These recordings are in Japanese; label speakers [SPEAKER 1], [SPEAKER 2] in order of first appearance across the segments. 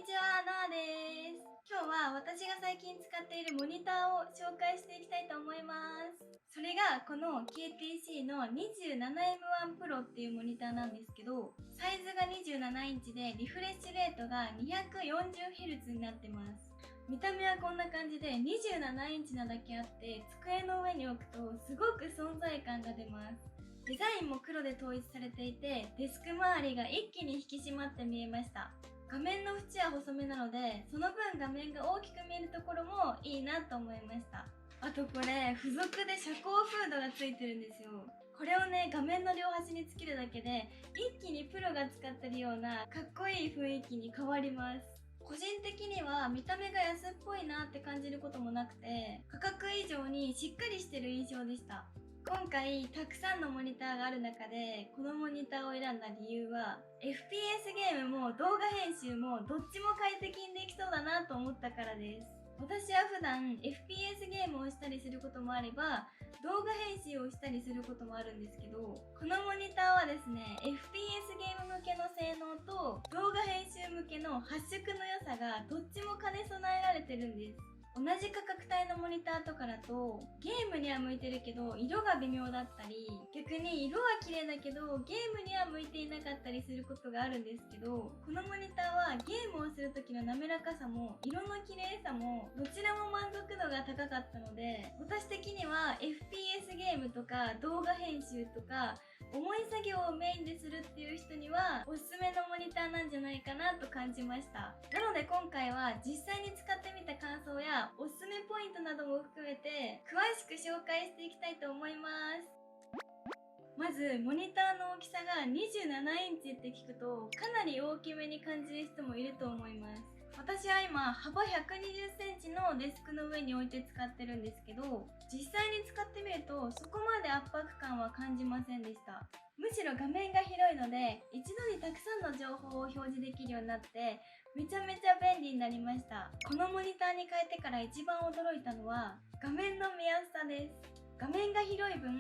[SPEAKER 1] ちは、なあです。今日は私が最近使っているモニターを紹介していきたいと思います。それがこの KTC の 27M1 Pro っていうモニターなんですけど、サイズが27インチでリフレッシュレートが 240Hz になってます。見た目はこんな感じで27インチなだけあって、机の上に置くとすごく存在感が出ます。デザインも黒で統一されていて、デスク周りが一気に引き締まって見えました。画面の縁は細めなので、その分画面が大きく見えるところもいいなと思いました。あとこれ、付属で遮光フードがついてるんですよ。これをね、画面の両端につけるだけで、一気にプロが使ってるようなかっこいい雰囲気に変わります。個人的には見た目が安っぽいなって感じることもなくて、価格以上にしっかりしてる印象でした。今回たくさんのモニターがある中でこのモニターを選んだ理由は FPS ゲームも動画編集もどっちも快適にできそうだなと思ったからです。私は普段 FPS ゲームをしたりすることもあれば動画編集をしたりすることもあるんですけど、このモニターはですね FPS ゲーム向けの性能と動画編集向けの発色の良さがどっちも兼ね備えられてるんです。同じ価格帯のモニターとかだとゲームには向いてるけど色が微妙だったり、逆に色は綺麗だけどゲームには向いていなかったりすることがあるんですけど、このモニターはゲームをする時の滑らかさも色の綺麗さもどちらも満足度が高かったので、私的には FPS ゲームとか動画編集とか重い作業をメインでするっていう人にはおすすめのモニターなんじゃないかなと感じました。なので今回は実際に使ってみた感想やおすすめポイントなども含めて詳しく紹介していきたいと思います。まずモニターの大きさが27インチって聞くとかなり大きめに感じる人もいると思います。私は今幅120センチのデスクの上に置いて使ってるんですけど、実際に使ってみるとそこまで圧迫感は感じませんでした。むしろ画面が広いので一度にたくさんの情報を表示できるようになってめちゃめちゃ便利になりました。このモニターに変えてから一番驚いたのは画面の見やすさです。画面が広い分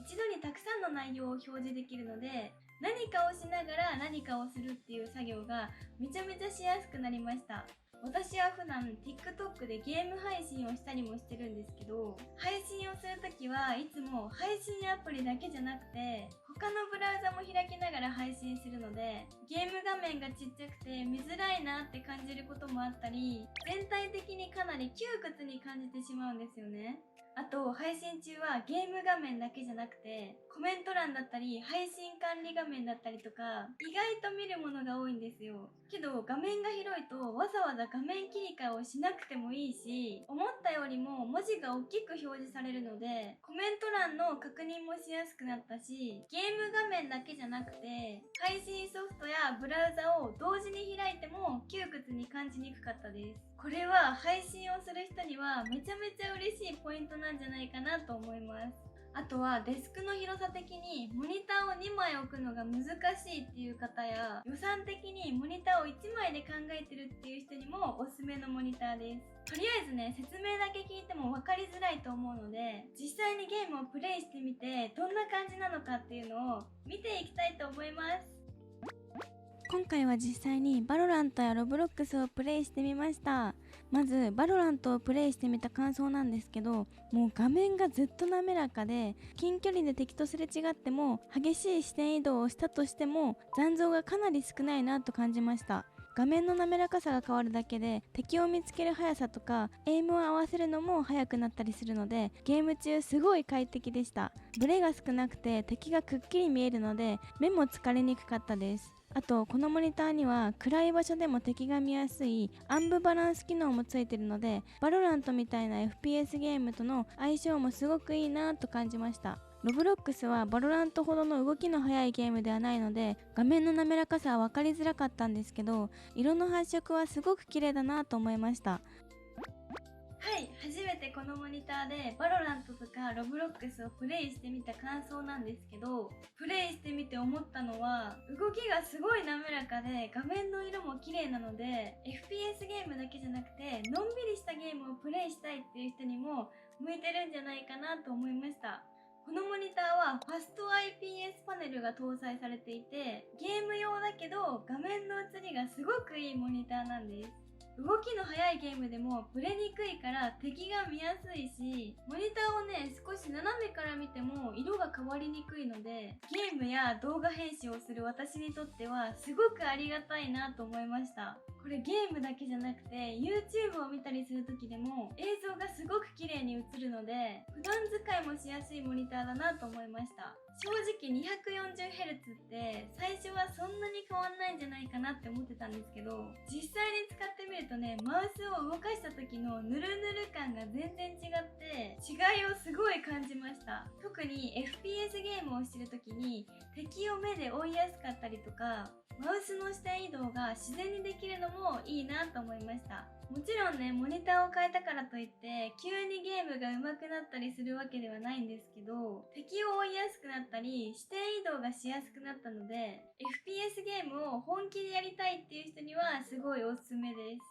[SPEAKER 1] 一度にたくさんの内容を表示できるので、何かをしながら何かをするっていう作業がめちゃめちゃしやすくなりました。私は普段 TikTok でゲーム配信をしたりもしてるんですけど、配信をするときはいつも配信アプリだけじゃなくて他のブラウザも開きながら配信するので、ゲーム画面がちっちゃくて見づらいなって感じることもあったり、全体的にかなり窮屈に感じてしまうんですよね。あと配信中はゲーム画面だけじゃなくてコメント欄だったり配信管理画面だったりとか意外と見るものが多いんですよ。けど画面が広いとわざわざ画面切り替えをしなくてもいいし、思ったよりも文字が大きく表示されるのでコメント欄の確認もしやすくなったし、ゲーム画面だけじゃなくて配信ソフトやブラウザを同時に開いても窮屈に感じにくかったです。これは配信をする人にはめちゃめちゃ嬉しいポイントなんじゃないかなと思います。あとはデスクの広さ的にモニターを2枚置くのが難しいっていう方や、予算的にモニターを1枚で考えてるっていう人にもおすすめのモニターです。とりあえずね、説明だけ聞いても分かりづらいと思うので、実際にゲームをプレイしてみてどんな感じなのかっていうのを見ていきたいと思います。今回は実際にバロラントやロブロックスをプレイしてみました。まずバロラントをプレイしてみた感想なんですけど、もう画面がずっと滑らかで、近距離で敵とすれ違っても激しい視点移動をしたとしても残像がかなり少ないなと感じました。画面の滑らかさが変わるだけで敵を見つける速さとかエイムを合わせるのも速くなったりするので、ゲーム中すごい快適でした。ブレが少なくて敵がくっきり見えるので目も疲れにくかったです。あとこのモニターには暗い場所でも敵が見やすいアンブバランス機能もついているので、バロラントみたいな FPS ゲームとの相性もすごくいいなと感じました。ロブロックスはバロラントほどの動きの速いゲームではないので画面の滑らかさは分かりづらかったんですけど、色の発色はすごく綺麗だなと思いました。はい、初めてこのモニターでバロラントとかロブロックスをプレイしてみた感想なんですけど、プレイしてみて思ったのは動きがすごい滑らかで画面の色も綺麗なので FPS ゲームだけじゃなくてのんびりしたゲームをプレイしたいっていう人にも向いてるんじゃないかなと思いました。このモニターはファスト IPS パネルが搭載されていて、ゲーム用だけど画面の映りがすごくいいモニターなんです。動きの速いゲームでもブレにくいから敵が見やすいし、モニターをね、少し斜めから見ても色が変わりにくいので、ゲームや動画編集をする私にとってはすごくありがたいなと思いました。これゲームだけじゃなくて YouTube を見たりする時でも映像がすごく綺麗に映るので、普段使いもしやすいモニターだなと思いました。正直 240Hz って最初はそんなに変わんないんじゃないかなって思ってたんですけど、実際に使ってみるとね、マウスを動かした時のヌルヌル感が全然違って違いをすごい感じました。特に FPS ゲームをしてる時に敵を目で追いやすかったりとか、マウスの視点移動が自然にできるのもいいなと思いました。もちろんね、モニターを変えたからといって急にゲームが上手くなったりするわけではないんですけど、敵を追いやすくなったり視点移動がしやすくなったので、 FPS ゲームを本気でやりたいっていう人にはすごいおすすめです。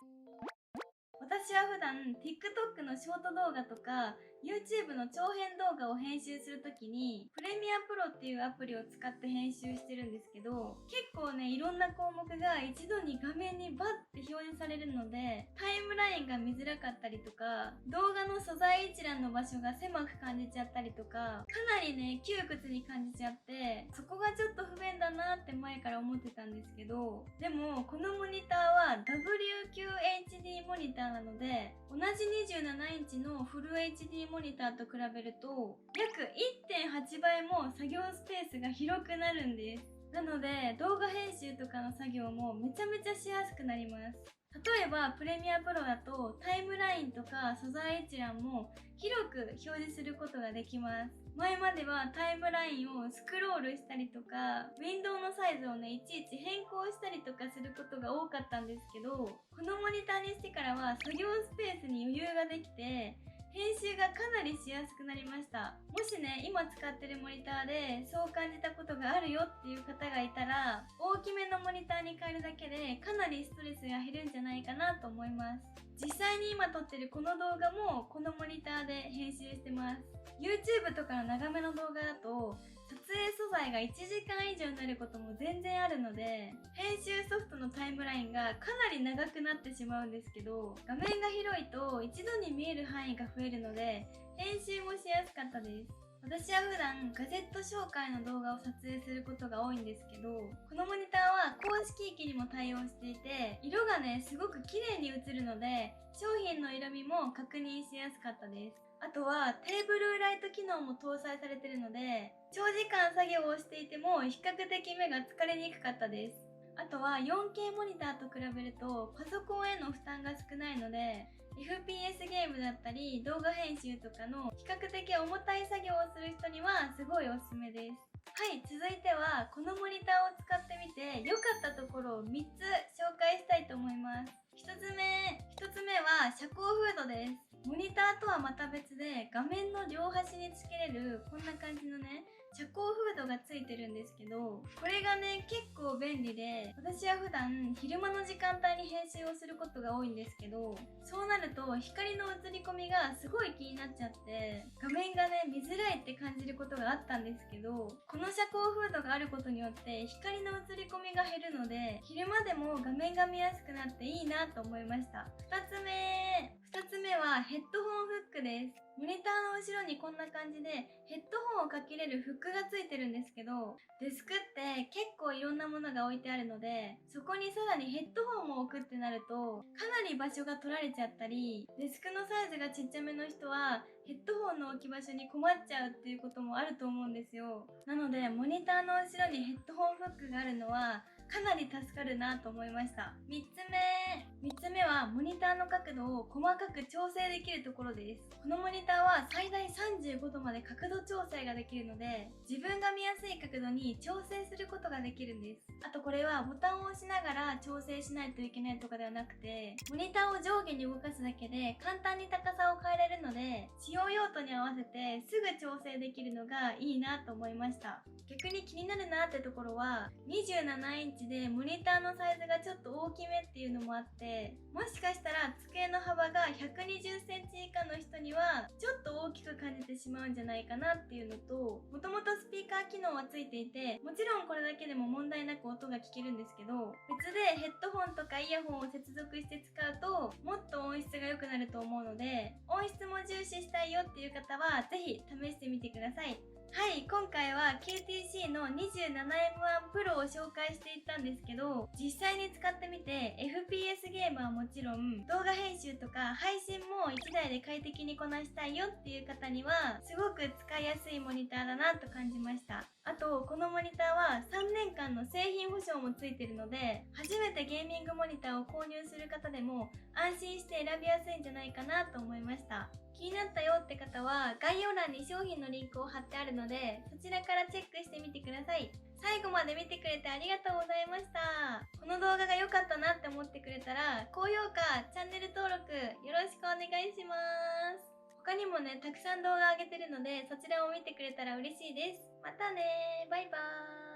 [SPEAKER 1] 私は普段 TikTok のショート動画とか YouTube の長編動画を編集するときにプレミアプロっていうアプリを使って編集してるんですけど、結構ね、いろんな項目が一度に画面にバッて表示されるのでタイムラインが見づらかったりとか、動画の素材一覧の場所が狭く感じちゃったりとか、かなりね窮屈に感じちゃって、そこがちょっと不便だなって前から思ってたんですけど、でもこのモニターは WQHD モニターなので、同じ27インチのフル HD モニターと比べると約 1.8 倍も作業スペースが広くなるんです。なので動画編集とかの作業もめちゃめちゃしやすくなります。例えばプレミアプロだとタイムラインとか素材一覧も広く表示することができます。前まではタイムラインをスクロールしたりとか、ウィンドウのサイズをね、いちいち変更したりとかすることが多かったんですけど、このモニターにしてからは作業スペースに余裕ができて、編集がかなりしやすくなりました。もしね、今使ってるモニターでそう感じたことがあるよっていう方がいたら、大きめのモニターに変えるだけでかなりストレスが減るんじゃないかなと思います。実際に今撮ってるこの動画もこのモニターで編集してます。 YouTube とかの長めの動画だと撮影素材が1時間以上になることも全然あるので、編集ソフトのタイムラインがかなり長くなってしまうんですけど、画面が広いと一度に見える範囲が増えるので編集もしやすかったです。私は普段ガジェット紹介の動画を撮影することが多いんですけど、このモニターは公式機にも対応していて、色がねすごく綺麗に映るので商品の色味も確認しやすかったです。あとはテーブルライト機能も搭載されているので、長時間作業をしていても比較的目が疲れにくかったです。あとは 4K モニターと比べるとパソコンへの負担が少ないので、FPS ゲームだったり動画編集とかの比較的重たい作業をする人にはすごいおすすめです。はい、続いてはこのモニターを使ってみて良かったところを3つ紹介したいと思います。1つ目は遮光フードです。モニターとはまた別で画面の両端につけれるこんな感じのね、遮光フードがついてるんですけど、これがね結構便利で、私は普段昼間の時間帯に編集をすることが多いんですけど、そうなると光の映り込みがすごい気になっちゃって画面がね見づらいって感じることがあったんですけど、この遮光フードがあることによって光の映り込みが減るので昼間でも画面が見やすくなっていいなと思いました。2つ目はヘッドホンフックです。モニターの後ろにこんな感じでヘッドホンをかけれるフックがついてるんですけど、デスクって結構いろんなものが置いてあるので、そこにさらにヘッドホンも置くってなるとかなり場所が取られちゃったり、デスクのサイズがちっちゃめの人はヘッドホンの置き場所に困っちゃうっていうこともあると思うんですよ。なのでモニターの後ろにヘッドホンフックがあるのはかなり助かるなと思いました。3つ目はモニターの角度を細かく調整できるところです。このモニターは最大35度まで角度調整ができるので、自分が見やすい角度に調整することができるんです。あとこれはボタンを押しながら調整しないといけないとかではなくて、モニターを上下に動かすだけで簡単に高さを変えられるので、使用用途に合わせてすぐ調整できるのがいいなと思いました。逆に気になるなってところは、27インチでモニターのサイズがちょっと大きめっていうのもあって、もししかしたら机の幅が120センチ以下の人にはちょっと大きく感じてしまうんじゃないかなっていうのと、もともとスピーカー機能はついていて、もちろんこれだけでも問題なく音が聞けるんですけど、別でヘッドホンとかイヤホンを接続して使うともっと音質が良くなると思うので、音質も重視したいよっていう方はぜひ試してみてください。はい、今回は KTC の 27M1 Pro を紹介していったんですけど、実際に使ってみて FPS ゲームはもちろん動画編集とか配信も1台で快適にこなしたいよっていう方にはすごく使いやすいモニターだなと感じました。あとこのモニターは3年間の製品保証もついてるので、初めてゲーミングモニターを購入する方でも安心して選びやすいんじゃないかなと思いました。気になったよって方は概要欄に商品のリンクを貼ってあるので、そちらからチェックしてみてください。最後まで見てくれてありがとうございました。この動画が良かったなって思ってくれたら、高評価、チャンネル登録よろしくお願いします。他にもね、たくさん動画上げてるので、そちらを見てくれたら嬉しいです。またねー、バイバーイ。